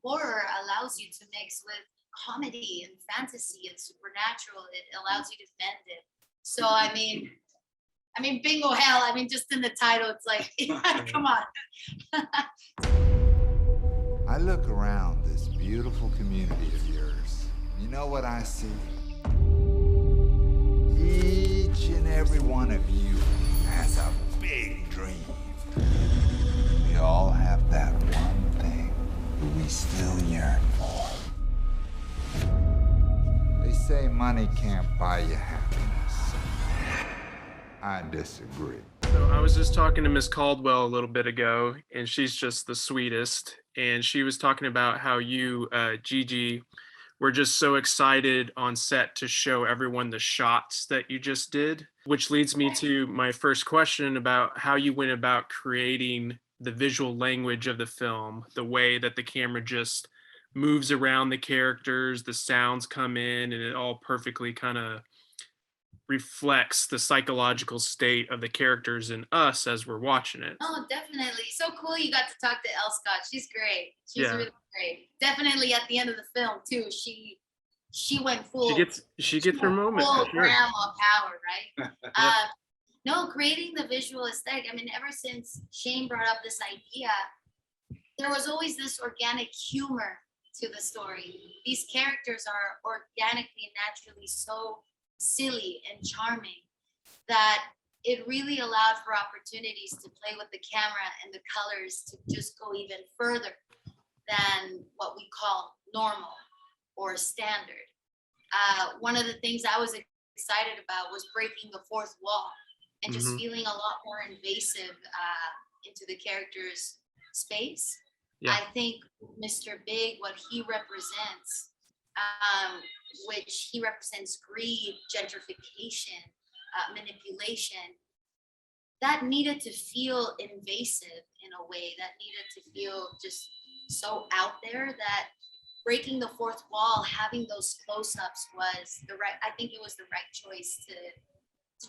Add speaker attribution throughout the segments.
Speaker 1: horror allows you to mix with comedy and fantasy and supernatural. It allows you to bend it. So I mean, bingo hell. I mean, just in the title, it's like, come on.
Speaker 2: I look around this beautiful community of yours. You know what I see? Each and every one of you has a big dream. We all have that one thing that we still yearn for. They say money can't buy you happiness. I disagree.
Speaker 3: So I was just talking to Miss Caldwell a little bit ago, and she's just the sweetest. And she was talking about how you, Gigi, were just so excited on set to show everyone the shots that you just did, which leads me to my first question about how you went about creating the visual language of the film, the way that the camera just moves around the characters, the sounds come in, and it all perfectly kind of reflects the psychological state of the characters and us as we're watching it.
Speaker 1: Oh, definitely. So cool you got to talk to Elle Scott. She's great. She's really great. Definitely at the end of the film too, she went full.
Speaker 3: She gets her moment.
Speaker 1: Full
Speaker 3: for sure.
Speaker 1: grandma power, right? No, creating the visual aesthetic. I mean, ever since Shane brought up this idea, there was always this organic humor to the story. These characters are organically and naturally so silly and charming that it really allowed for opportunities to play with the camera and the colors to just go even further than what we call normal or standard. One of the things I was excited about was breaking the fourth wall and just feeling a lot more invasive into the character's space. Yeah. I think Mr. Big, what he represents, which he represents greed, gentrification, manipulation, that needed to feel invasive in a way, that needed to feel just so out there that breaking the fourth wall, having those close-ups was I think it was the right choice to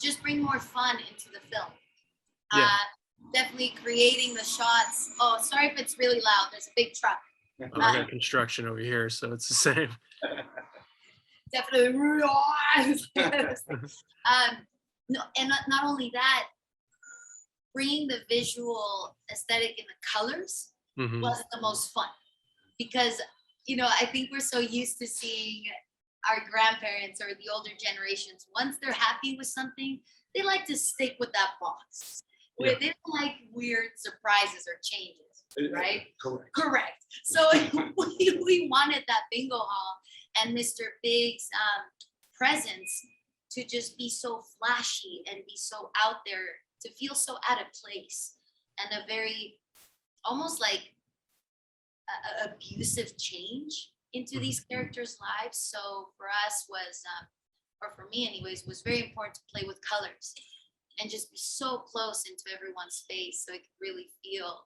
Speaker 1: just bring more fun into the film. Yeah. Definitely creating the shots. Oh, sorry if it's really loud. There's a big truck.
Speaker 3: I got construction over here, so it's the same.
Speaker 1: Definitely. No, and not only that, bringing the visual aesthetic and the colors was the most fun, because I think we're so used to seeing our grandparents or the older generations, once they're happy with something, they like to stick with that box. Yeah. They don't like weird surprises or changes, right? Correct. So we wanted that bingo hall and Mr. Big's presence to just be so flashy and be so out there, to feel so out of place, and a very almost like abusive change into these characters' lives. So for us was, or for me anyways, was very important to play with colors and just be so close into everyone's space so I could really feel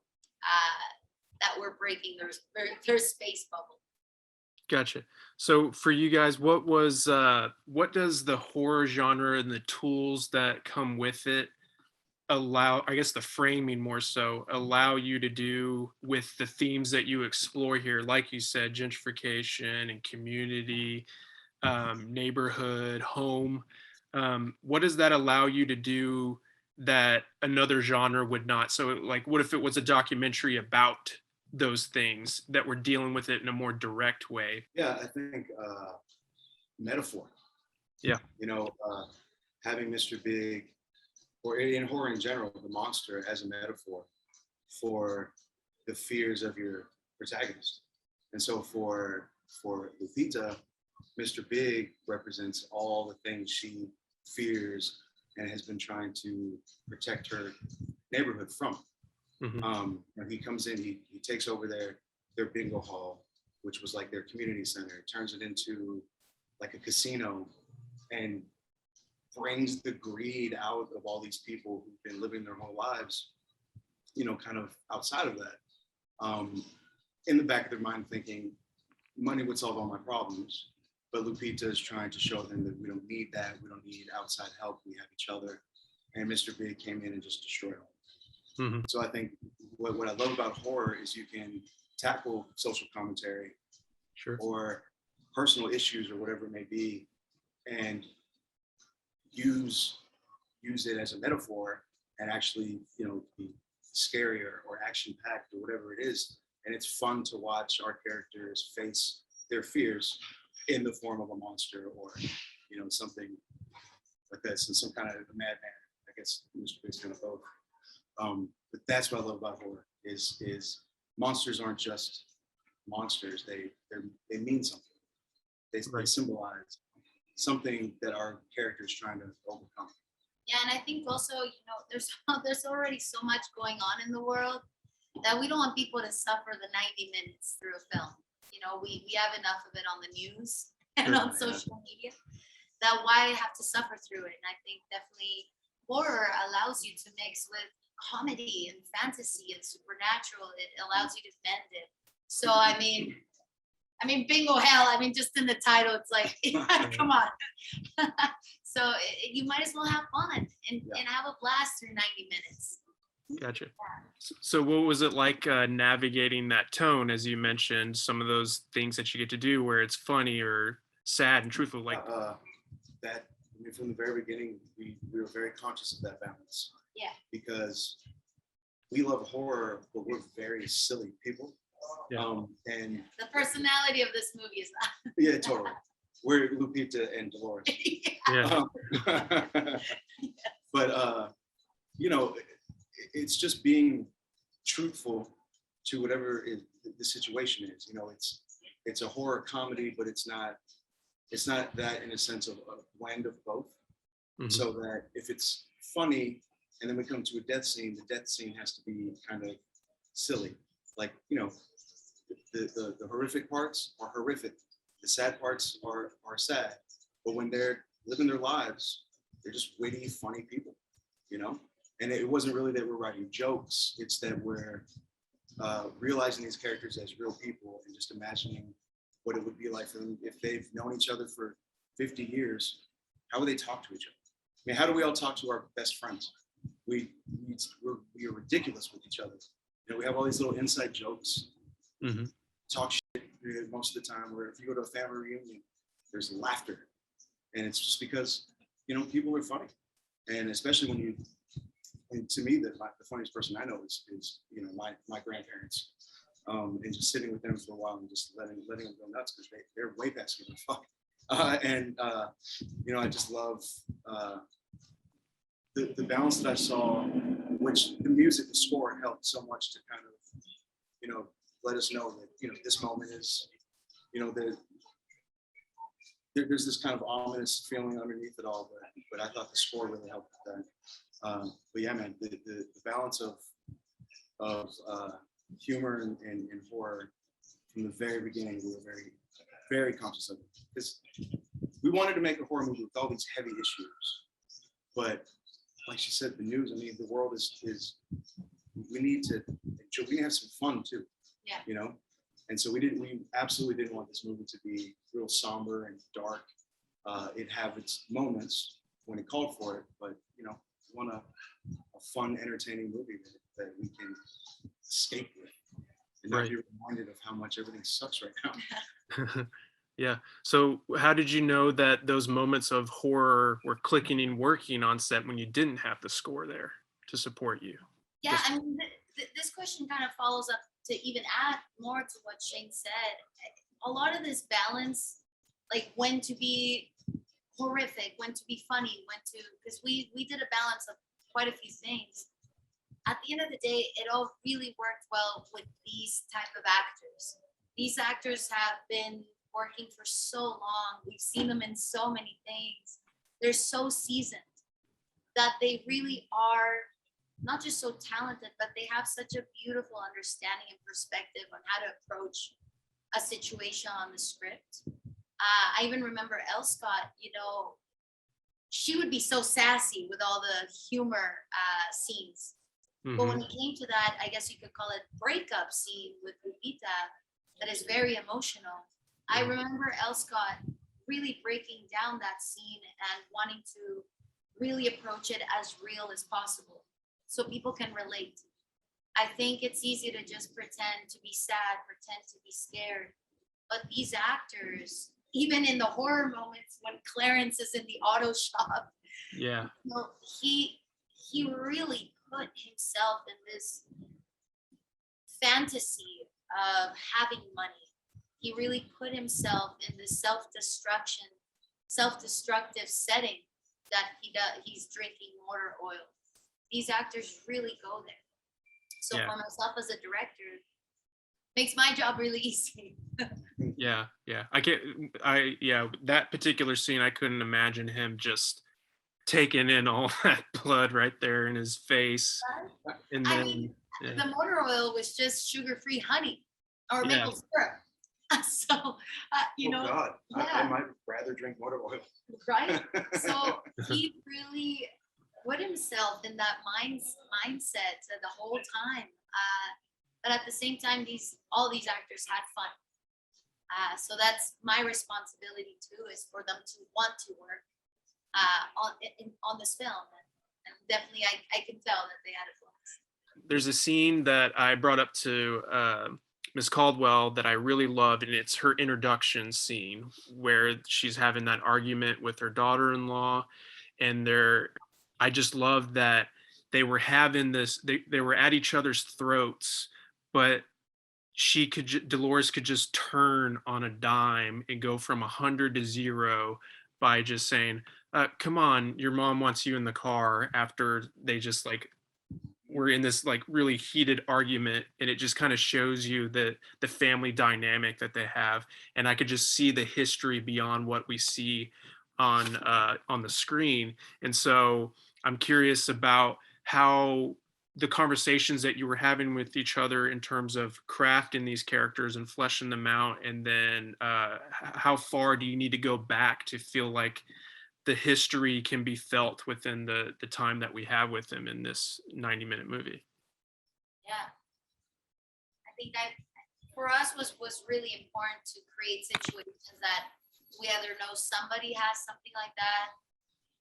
Speaker 1: that we're breaking their space bubble.
Speaker 3: Gotcha. So for you guys, what does the horror genre and the tools that come with it allow, I guess the framing more so, allow you to do with the themes that you explore here? Like you said, gentrification and community, neighborhood, home. What does that allow you to do that another genre would not? So like, what if it was a documentary about those things that we're dealing with it in a more direct way?
Speaker 4: Yeah, I think metaphor.
Speaker 3: Yeah.
Speaker 4: Having Mr. Big, or in horror in general, the monster as a metaphor for the fears of your protagonist. And so for Lupita, Mr. Big represents all the things she fears and has been trying to protect her neighborhood from. When he comes in, he takes over their bingo hall, which was like their community center, turns it into like a casino, and brings the greed out of all these people who've been living their whole lives, kind of outside of that. In the back of their mind thinking, money would solve all my problems. But Lupita is trying to show them that we don't need that. We don't need outside help. We have each other. And Mr. Big came in and just destroyed all. So I think what I love about horror is you can tackle social commentary
Speaker 3: Sure.
Speaker 4: or personal issues or whatever it may be, and use it as a metaphor and actually, you know, be scary or action packed or whatever it is. And it's fun to watch our characters face their fears in the form of a monster or, you know, something like this, and some kind of a madman. I guess Mr. Big's kind of both. But that's what I love about horror is monsters aren't just monsters. They mean something. They symbolize something that our characters trying to overcome.
Speaker 1: Yeah, and I think also, you know, there's already so much going on in the world that we don't want people to suffer the 90 minutes through a film. You know, we have enough of it on the news and on social media, that why have to suffer through it? And I think definitely horror allows you to mix with comedy and fantasy and supernatural. It allows you to bend it. So I mean, bingo hell. I mean, just in the title, it's like, come on. So you might as well have fun and have a blast through 90 minutes.
Speaker 3: Gotcha. So what was it like navigating that tone, as you mentioned, some of those things that you get to do where it's funny or sad and truthful, like
Speaker 4: that? I mean, from the very beginning, we were very conscious of that balance.
Speaker 1: Yeah.
Speaker 4: Because we love horror, but we're very silly people.
Speaker 3: Yeah.
Speaker 4: And
Speaker 1: the personality of this movie is that.
Speaker 4: Yeah, totally. We're Lupita and Dolores.
Speaker 3: yeah.
Speaker 4: But you know, it's just being truthful to whatever the situation is. You know, it's a horror comedy, but it's not that in a sense of a blend of both.
Speaker 3: Mhm.
Speaker 4: So that if it's funny and then we come to a death scene, the death scene has to be kind of silly. Like, you know, the horrific parts are horrific. The sad parts are sad. But when they're living their lives, they're just witty, funny people, you know? And it wasn't really that we're writing jokes. It's that we're realizing these characters as real people and just imagining what it would be like for them if they've known each other for 50 years. How would they talk to each other? I mean, how do we all talk to our best friends? We are ridiculous with each other. You know, we have all these little inside jokes,
Speaker 3: Mm-hmm.
Speaker 4: talk shit most of the time, where if you go to a family reunion, there's laughter. And it's just because, you know, people are funny. And especially and to me, the funniest person I know is you know, my grandparents. And just sitting with them for a while and just letting them go nuts because they're way past giving a fuck. You know, I just love the balance that I saw, which the music, the score helped so much to kind of, you know, let us know that, you know, this moment is, you know, there's this kind of ominous feeling underneath it all, but I thought the score really helped with that. But yeah, man, the balance of humor and horror from the very beginning, we were very, very conscious of it. Because we wanted to make a horror movie with all these heavy issues. But like she said, the news, I mean, the world is we need to have some fun too.
Speaker 1: Yeah.
Speaker 4: You know? And so we absolutely didn't want this movie to be real somber and dark. It have its moments when it called for it, but you know, we want a fun, entertaining movie that we can escape with and not be reminded of how much everything sucks right now.
Speaker 3: Yeah. So how did you know that those moments of horror were clicking and working on set when you didn't have the score there to support you?
Speaker 1: Yeah, I mean, this question kind of follows up to even add more to what Shane said. A lot of this balance, like when to be horrific, when to be funny, because we did a balance of quite a few things. At the end of the day, it all really worked well with these type of actors. These actors have been working for so long. We've seen them in so many things. They're so seasoned that they really are not just so talented, but they have such a beautiful understanding and perspective on how to approach a situation on the script. I even remember Elle Scott, you know, she would be so sassy with all the humor scenes.
Speaker 3: Mm-hmm.
Speaker 1: But when it came to that, I guess you could call it breakup scene with Lupita, that is very emotional. I remember Elle Scott really breaking down that scene and wanting to really approach it as real as possible so people can relate. I think it's easy to just pretend to be sad, pretend to be scared. But these actors, even in the horror moments when Clarence is in the auto shop,
Speaker 3: Yeah.
Speaker 1: you know, he really put himself in this fantasy of having money. He really put himself in this self-destructive setting that he's drinking motor oil. These actors really go there. So
Speaker 3: Yeah.
Speaker 1: for myself as a director, makes my job really easy.
Speaker 3: Yeah. That particular scene, I couldn't imagine him just taking in all that blood right there in his face. And
Speaker 1: I
Speaker 3: then,
Speaker 1: mean,
Speaker 3: yeah.
Speaker 1: the motor oil was just sugar-free honey or
Speaker 3: Yeah.
Speaker 1: maple syrup. So, you know,
Speaker 4: God, I
Speaker 1: yeah.
Speaker 4: might rather drink motor oil.
Speaker 1: Right? So he really put himself in that mindset the whole time. But at the same time, all these actors had fun. So that's my responsibility too, is for them to want to work on this film. And definitely, I can tell that they had a blast.
Speaker 3: There's a scene that I brought up to Miss Caldwell that I really loved, and it's her introduction scene where she's having that argument with her daughter-in-law, and I just loved that they were having this, they were at each other's throats, but Dolores could just turn on a dime and go from 100 to 0 by just saying, come on, your mom wants you in the car, after they just like were in this like really heated argument. And it just kind of shows you the family dynamic that they have. And I could just see the history beyond what we see on the screen. And so I'm curious about how the conversations that you were having with each other in terms of crafting these characters and fleshing them out, and then how far do you need to go back to feel like the history can be felt within the time that we have with them in this 90-minute movie?
Speaker 1: Yeah, I think that for us was really important to create situations that we either know somebody has something like that,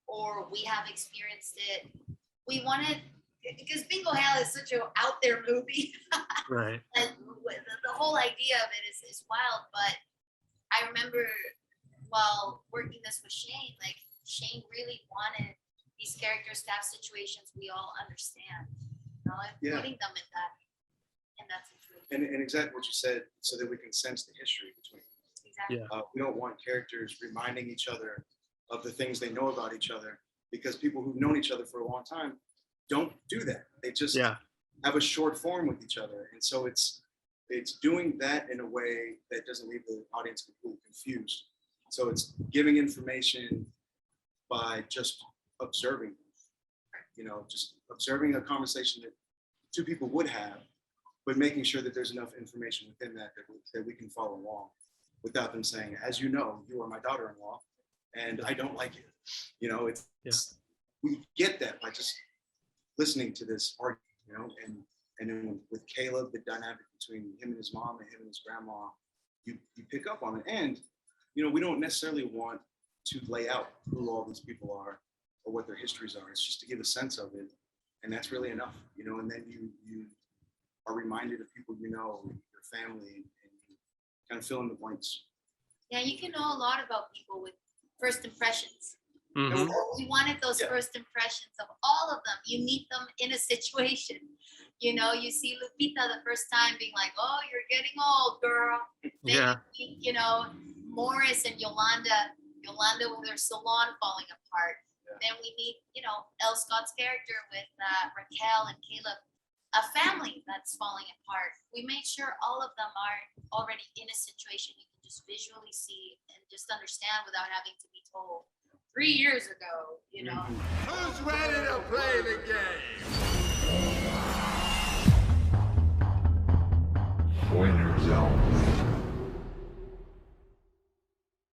Speaker 1: or we have experienced it. We wanted, because Bingo Hell is such an out there movie.
Speaker 3: Right.
Speaker 1: And the whole idea of it is wild. But I remember while working this with Shane, like Shane really wanted these characters to have situations we all understand, you know, and
Speaker 4: Yeah.
Speaker 1: putting them in that situation.
Speaker 4: And exactly what you said, so that we can sense the history between them.
Speaker 1: Exactly.
Speaker 3: Yeah.
Speaker 4: We don't want characters reminding each other of the things they know about each other, because people who've known each other for a long time don't do that. They just have a short form with each other. And so it's doing that in a way that doesn't leave the audience completely confused. So it's giving information by just observing, you know, just observing a conversation that two people would have, but making sure that there's enough information within that we can follow along without them saying, as you know, you are my daughter-in-law and I don't like you. You know, we get that by just listening to this argument, you know, and then with Caleb, the dynamic between him and his mom and him and his grandma, you pick up on it. And, you know, we don't necessarily want to lay out who all these people are or what their histories are. It's just to give a sense of it. And that's really enough, you know, and then you are reminded of people you know, your family, and you kind of fill in the blanks.
Speaker 1: Yeah, you can know a lot about people with first impressions.
Speaker 3: Mm-hmm.
Speaker 1: We wanted those first impressions of all of them. You meet them in a situation. You know, you see Lupita the first time being like, oh, you're getting old, girl. Then you meet, you know, Morris and Yolanda with her salon falling apart. Yeah. Then we meet, you know, Elle Scott's character with Raquel and Caleb, a family that's falling apart. We made sure all of them are already in a situation you can just visually see and just understand without having to be told 3 years ago, you know.
Speaker 2: Who's ready to play the game?